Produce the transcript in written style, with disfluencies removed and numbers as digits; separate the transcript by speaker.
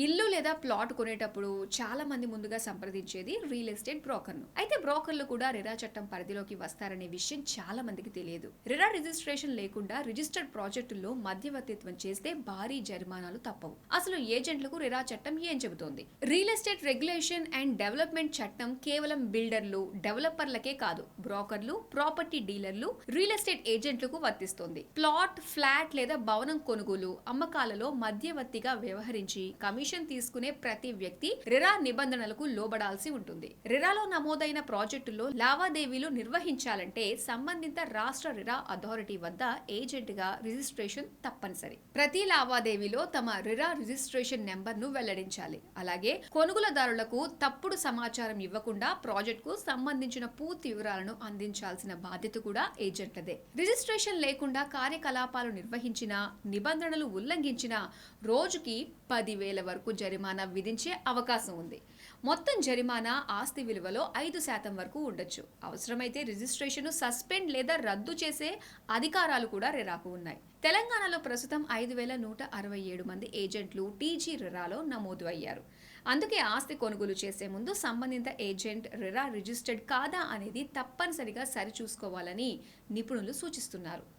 Speaker 1: ఇల్లు లేదా ప్లాట్ కొనేటప్పుడు చాలా మంది ముందుగా సంప్రదించేది రియల్ ఎస్టేట్ బ్రోకర్ను. అయితే బ్రోకర్లు కూడా రెరా చట్టం పరిధిలోకి వస్తారనే విషయం చాలా మందికి తెలియదు. రెరా రిజిస్ట్రేషన్ లేకుండా రిజిస్టర్డ్ ప్రాజెక్టుల్లో మధ్యవర్తిత్వం చేస్తే భారీ జరిమానాలు తప్పవు. అసలు ఏజెంట్లకు రెరా చట్టం ఏం చెబుతోంది? Real estate regulation and development చట్టం కేవలం బిల్డర్లు, డెవలపర్లకే కాదు, బ్రోకర్లు, ప్రాపర్టీ డీలర్లు, రియల్ ఎస్టేట్ ఏజెంట్లకు వర్తిస్తుంది. ప్లాట్, ఫ్లాట్ లేదా భవనం కొనుగోలు, అమ్మకాలలో మధ్యవర్తిగా వ్యవహరించి కమిషన్ తీసుకునే ప్రతి వ్యక్తి రెరా నిబంధనలకు లోబడాల్సి ఉంటుంది. రెరాలో నమోదైన ప్రాజెక్టుల్లో లావాదేవీలు నిర్వహించాలంటే సంబంధిత రాష్ట్ర రెరా అథారిటీ వద్ద ఏజెంట్ గా రిజిస్ట్రేషన్ తప్పనిసరి. ప్రతి లావాదేవీలో తమ రెరా రిజిస్ట్రేషన్ నెంబర్ ను వెల్లడించాలి. అలాగే కొనుగోలుదారులకు తప్పుడు సమాచారం ఇవ్వకుండా ప్రాజెక్ట్ కు సంబంధించిన పూర్తి వివరాలను అందించాల్సిన బాధ్యత కూడా ఏజెంట్లదే. రిజిస్ట్రేషన్ లేకుండా కార్యకలాపాలు నిర్వహించిన, నిబంధనలు ఉల్లంఘించిన రోజుకి 10,000 వరకు జరిమానా విధించే అవకాశం ఉంది. మొత్తం జరిమానా ఆస్తి విలువలో 5% వరకు ఉండొచ్చు. అవసరమైతే రిజిస్ట్రేషన్ సస్పెండ్ లేదా రద్దు చేసే అధికారాలు కూడా రెరాకు ఉన్నాయి. తెలంగాణలో ప్రస్తుతం 5,167 మంది ఏజెంట్లు టీజీ రెరాలో నమోదు అయ్యారు. అందుకే ఆస్తి కొనుగోలు చేసే ముందు సంబంధిత ఏజెంట్ రెరా రిజిస్టర్డ్ కాదా అనేది తప్పనిసరిగా సరిచూసుకోవాలని నిపుణులు సూచిస్తున్నారు.